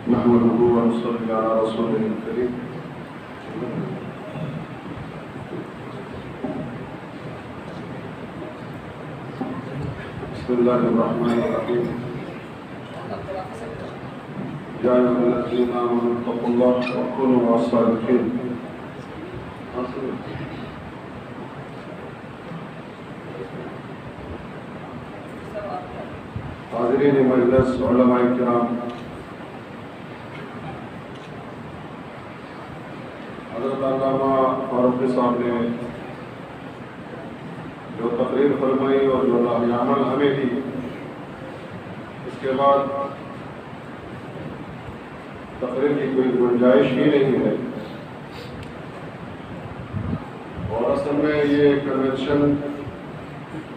نحمده ونصلي على رسوله الكريم. بسم الله الرحمن الرحيم. يا أيها الذين آمنوا اتقوا الله وكونوا مع الصادقين. حاضرین مجلس، علماء کرام، حضرت علامہ فاروقی صاحب نے جو تقریر فرمائی اور جو راہ عمل ہمیں دی، اس کے بعد تقریر کی کوئی گنجائش ہی نہیں ہے. اور اصل میں یہ کنونشن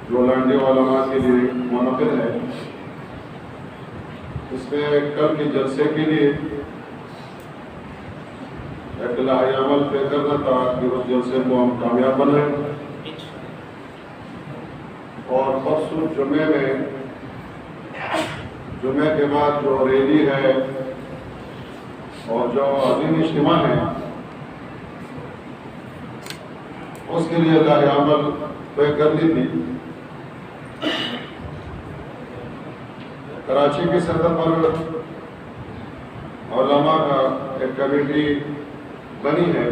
جو لانڈے علماء کے لیے منعقد ہے، اس میں کل کے جلسے کے لیے ایک لاہ عمل طے کرنا تھا کہ اس جلسے کو ہم کامیاب بنائیں. اور پرسوں جمعے کے بعد جو ریلی ہے اور جو عظیم اجتماع ہے، اس کے لیے لاہ عمل طے کر لی تھی. کراچی کی سطح پر علماء کا ایک کمیٹی بنی ہے،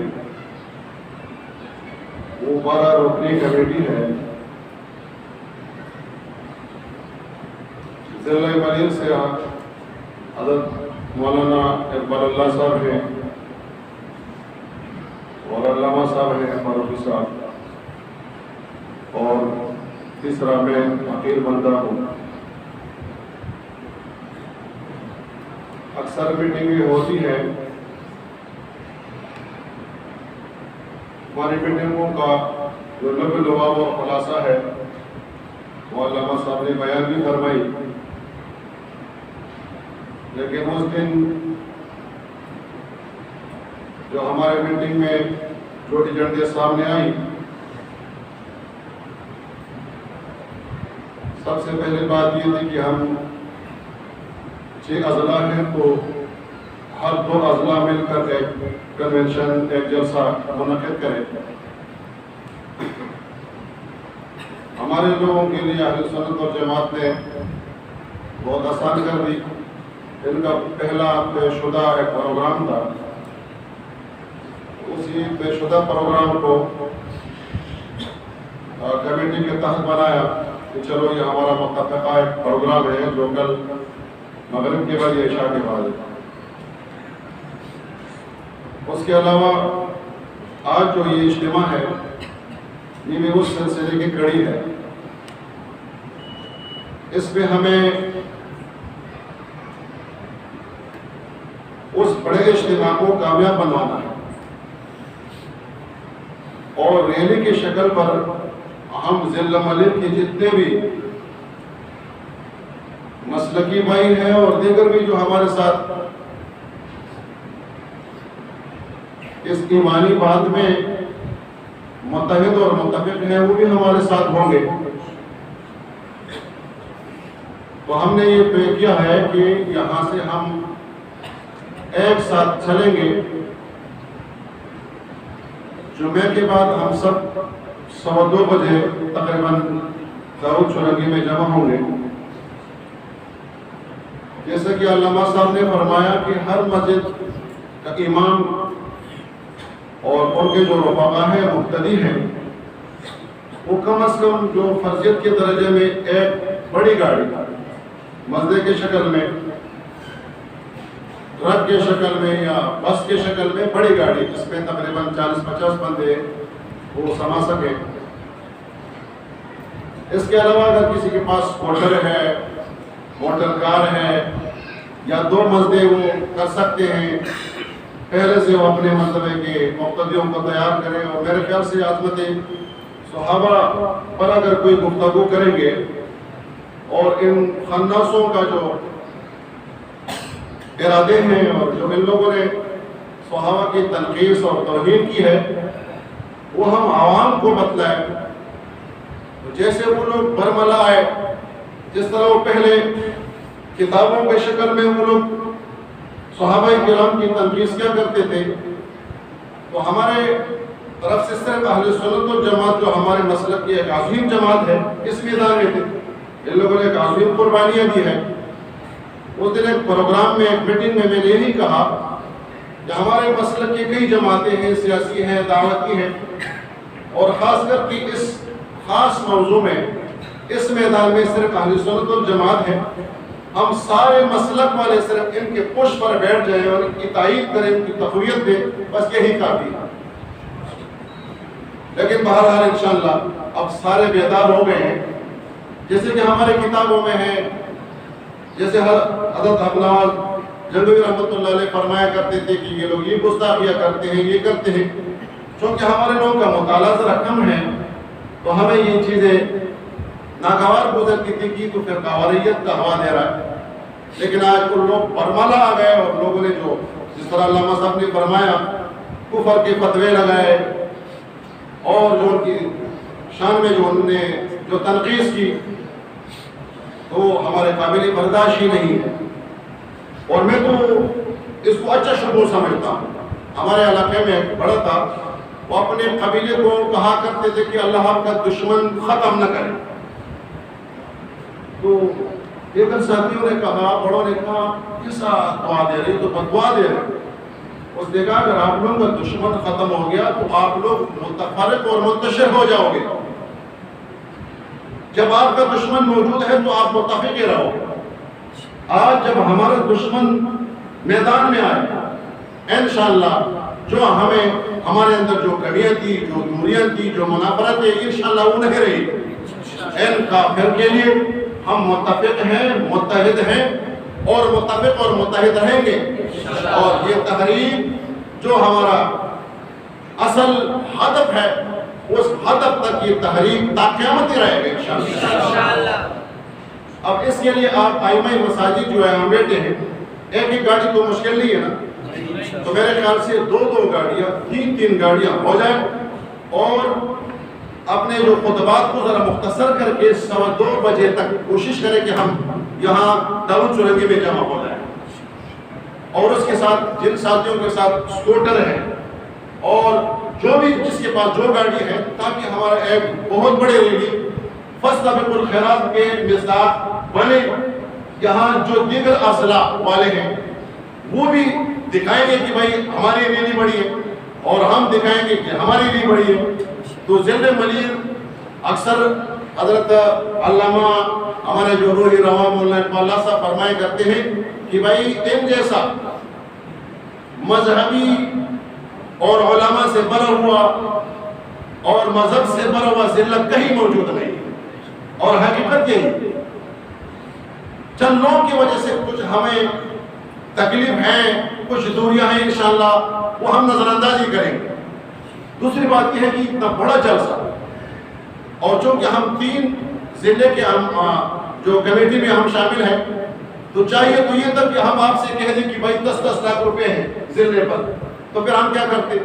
وہ 12 رکنی کمیٹی ہے. ضلع ملیر سے حضرت مولانا اقبال اللہ صاحب ہیں اور علامہ صاحب ہیں فاروقی صاحب، اور تیسرا میں عقیل بندہ ہوں. اکثر میٹنگیں ہوتی ہیں. ہماری میٹنگوں کا جو لب لباب اور خلاصہ ہے وہ علامہ صاحب نے بیان بھی فرمائی، لیکن اس دن جو ہمارے میٹنگ میں جو ایجنڈے سامنے آئی، سب سے پہلے بات یہ تھی کہ ہم 6 اضلاع ہیں تو ہر 2 اضلاع مل کر ایک کنونشن، ایک جلسہ منعقد کریں. ہمارے لوگوں کے لیے اہل سنت اور جماعت نے بہت آسان کر دی. ان کا پہلا طے شدہ ایک پروگرام تھا، اسی طے شدہ پروگرام کو کمیٹی کے تحت بنایا کہ چلو یہ ہمارا متفقہ ایک پروگرام ہے جو کل مغرب کے بعد یا عشاء کے بعد ہے. اس کے علاوہ آج جو یہ اجتماع ہے یہ بھی اس سلسلے کی کڑی ہے. اس میں ہمیں اس بڑے اجتماع کو کامیاب بنوانا ہے، اور ریلی کی شکل پر ہم ضلع ملک کے جتنے بھی مسلکی بھائی ہیں اور دیگر بھی جو ہمارے ساتھ اس ایمانی بات میں متحد اور متفق ہیں، وہ بھی ہمارے ساتھ ہوں گے. تو ہم نے یہ طے کیا ہے کہ یہاں سے ہم ایک ساتھ چلیں گے. جمعے کے بعد ہم سب 2:15 بجے تقریباً دارود چرنگی میں جمع ہوں گے. جیسے کہ علامہ صاحب نے فرمایا کہ ہر مسجد کا امام اور ان کے جو رفقا ہیں، مقتدی ہیں، وہ کم از کم جو فرضیت کے درجے میں ایک بڑی گاڑی مسجد کے شکل میں، ٹرک کے شکل میں یا بس کے شکل میں بڑی گاڑی جس میں تقریباً 40-50 بندے وہ سما سکے. اس کے علاوہ اگر کسی کے پاس موٹر ہے، موٹر کار ہے یا 2 مسجدیں وہ کر سکتے ہیں، پہلے سے وہ اپنے مرتبے کے مقتدیوں کو تیار کریں. اور میرے خیال سے عظمت صحابہ پر اگر کوئی گفتگو کریں گے اور ان خناسوں کا جو ارادے ہیں اور جو ان لوگوں نے صحابہ کی تنقیص اور توہین کی ہے وہ ہم عوام کو بتلائیں. جیسے وہ لوگ برملا آئے، جس طرح وہ پہلے کتابوں کے شکل میں وہ لوگ صحابہ کرام کی تنقید کیا کرتے تھے، تو ہمارے طرف سے صرف اہل سنت والجماعت جو ہمارے مسلک کی ایک عظیم جماعت ہے اس میدان میں تھے، ان لوگوں نے ایک عظیم قربانیاں دی ہے۔ اس دن ایک پروگرام میں، ایک میٹنگ میں نے یہی کہا کہ ہمارے مسلک کی کئی جماعتیں ہیں، سیاسی ہیں، دعوتی ہیں، اور خاص کر کے اس خاص موضوع میں اس میدان میں صرف اہل سنت والجماعت ہے۔ ہم سارے مسلک والے صرف ان کے پش پر بیٹھ جائیں اور ان کی تائید کریں، ان کی تقویت دیں، بس یہی کافی ہے۔ لیکن بہرحال انشاءاللہ اب سارے بیدار ہو گئے ہیں، جیسے کہ ہمارے کتابوں میں ہے، جیسے حضرت حبلال جنگوی رحمۃ اللہ علیہ فرمایا کرتے تھے کہ یہ لوگ یہ گستاخیاں کرتے ہیں، یہ کرتے ہیں۔ چونکہ ہمارے لوگوں کا مطالعہ ذرا کم ہے تو ہمیں یہ چیزیں ناگوار گزرتی تھی کہ تو پھر قواریت کا ہوا دے رہا ہے۔ لیکن آج وہ لوگ برملا آ گئے اور لوگوں نے جو جس طرح علامہ صاحب نے فرمایا کفر کے فتوے لگائے اور جو ان کی شان میں جو انہوں نے جو تنقید کی تو ہمارے قابل برداشت ہی نہیں ہے، اور میں تو اس کو اچھا شروع سمجھتا ہوں۔ ہمارے علاقے میں ایک بڑا تھا، وہ اپنے قبیلے کو کہا کرتے تھے کہ اللہ آپ کا دشمن ختم نہ کرے۔ تو ایک ساتھیوں نے کہا، بڑوں نے کہا کیسا دعا دے رہے تو بدعا دے رہے۔ اس نے کہا اگر آپ لوگوں کا دشمن ختم ہو گیا تو آپ لوگ متفرق اور منتشر ہو جاؤ گے، جب آپ کا دشمن موجود ہے تو آپ متفق ہی رہو گے۔ آج جب ہمارا دشمن میدان میں آئے انشاءاللہ جو ہمارے اندر جو کمیاں تھی، جو دوریاں تھی، جو منافرت ہے، انشاءاللہ وہ نہیں رہی۔ ان کافر کے لیے ہم متفق ہیں، متحد ہیں اور متفق اور متحد رہیں گے، اور یہ تحریک جو ہمارا اصل ہدف ہے اس ہدف تک یہ تحریک تا قیامت ہی رہے گا انشاءاللہ۔ اب اس کے لیے آپ ائمہ مساجد جو ہے ہم بیٹھے ہیں، ایک ہی گاڑی تو مشکل نہیں ہے نا، تو میرے خیال سے دو گاڑیاں، تین گاڑیاں ہو جائیں، اور اپنے جو خطبات کو ذرا مختصر کر کے 2:15 بجے تک کوشش کریں کہ ہم یہاں دارو چرنگی میں جمع ہو جائیں، اور اس کے ساتھ جن ساتھیوں کے ساتھ سکوٹر ہے اور جو بھی جس کے پاس جو گاڑی ہے، تاکہ ہمارا ایک بہت بڑے ریلی فاستبقوا الخیرات کے مصداق بنے۔ یہاں جو دیگر اضلاع والے ہیں وہ بھی دکھائیں گے کہ بھائی ہماری ریلی بڑی ہے، اور ہم دکھائیں گے کہ ہماری ریلی بڑی ہے۔ تو ذل ملیر اکثر حضرت علامہ ہمارے جو روحی رواں مولانا اقبال اللہ صاحب فرمائے کرتے ہیں کہ بھائی ان جیسا مذہبی اور علماء سے بھرا ہوا اور مذہب سے بھرا ہوا ذلت کہیں موجود نہیں، اور حقیقت یہی چند لوگوں کی وجہ سے کچھ ہمیں تکلیف ہیں، کچھ دوریاں ہیں، انشاءاللہ وہ ہم نظر اندازی کریں گے۔ دوسری بات یہ ہے کہ اتنا بڑا جلسہ، اور چونکہ ہم 3 ضلع کے جو کمیٹی میں ہم شامل ہیں، تو چاہیے تو یہ تک کہ ہم آپ سے کہہ دیں کہ بھائی 10 لاکھ روپے ہیں ضلع پر، تو پھر ہم کیا کرتے؟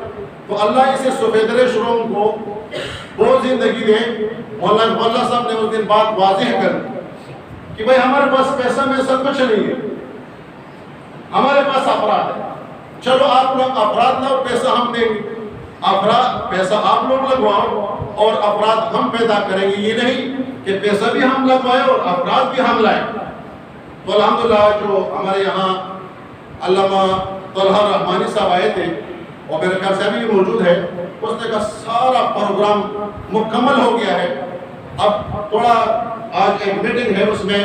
تو اللہ اسے سفیدر شروم کو بہت زندگی دیں۔ مولانا اقبال صاحب نے اس دن بات واضح کر دی کہ بھائی ہمارے پاس پیسہ میں سب کچھ نہیں ہے، ہمارے پاس افراد ہے، چلو آپ لوگ افراد لاؤ، پیسہ ہم دیں گے، پیسہ آپ لوگ لگواؤ اور افراد ہم پیدا کریں گے، یہ نہیں کہ پیسہ بھی ہم لگوائے اور افراد بھی ہم لائیں۔ تو الحمدللہ جو ہمارے یہاں علامہ طلحہ رحمانی صاحب آئے تھے، اور میرے خیال سے ابھی موجود ہے، اس نے کہا سارا پروگرام مکمل ہو گیا ہے۔ اب تھوڑا آج ایک میٹنگ ہے، اس میں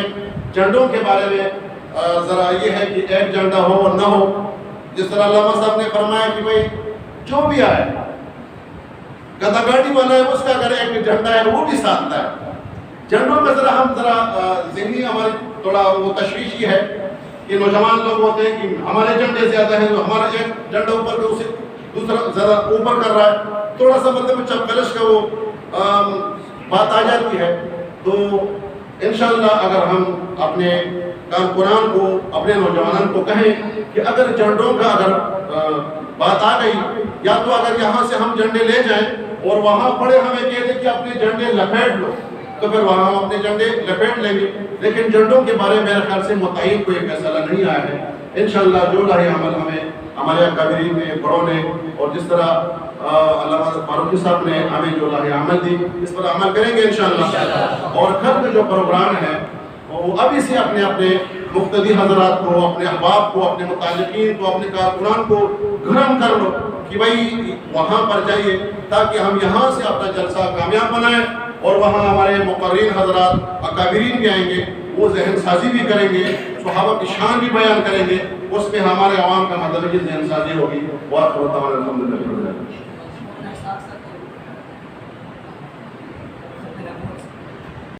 جھنڈوں کے بارے میں ذرا یہ ہے کہ ایک جھنڈا ہو اور نہ ہو، جس طرح علامہ صاحب نے فرمایا کہ بھائی جو بھی آئے، گدا گاڑی والا ہے اس کا اگر ایک جھنڈا ہے وہ بھی ساتھ ہے۔ جھنڈوں میں ہم ذہنی ہماری تھوڑا وہ تشویش یہ ہے کہ نوجوان لوگ ہوتے ہیں کہ ہمارے جھنڈے زیادہ ہیں، تو ہمارا ایک جھنڈا اوپر کے اسے دوسرا زیادہ اوپر کر رہا ہے، تھوڑا سا مطلب چپکلش کا وہ بات آ جاتی ہے۔ تو انشاءاللہ اگر ہم اپنے کارکنان کو، اپنے نوجوانوں کو کہیں کہ اگر جھنڈوں کا اگر بات آ گئی، یا تو اگر یہاں سے ہم جھنڈے لے جائیں اور وہاں پڑے ہمیں کہہ دیں کہ اپنے جھنڈے لپیٹ لو، تو پھر وہاں ہم اپنے جھنڈے لپیٹ لیں گے. لیکن جھنڈوں کے بارے میں میرے خیال سے متعین کوئی فیصلہ نہیں آیا ہے. انشاءاللہ جو راہ عمل ہمیں ہمارے اکابرین نے، بڑوں نے، اور جس طرح علامہ فاروقی صاحب نے ہمیں جو راہ عمل دی، اس پر عمل کریں گے انشاءاللہ. اور کل کے جو پروگرام ہے وہ ابھی سے اپنے اپنے مقتدی حضرات کو، اپنے احباب کو، اپنے متعلقین کو، اپنے کارکنان کو گرم کر لو کہ بھائی وہاں پر جائیے، تاکہ ہم یہاں سے اپنا جلسہ کامیاب بنائیں. اور وہاں ہمارے مقررین حضرات اکابرین بھی آئیں گے، وہ ذہن سازی بھی کریں گے، صحابہ کی شان بھی بیان کریں گے. اس میں ہمارے عوام کا مطلب ہے کہ ذہن سازی ہوگی. وآخر دعوانا الحمدللہ.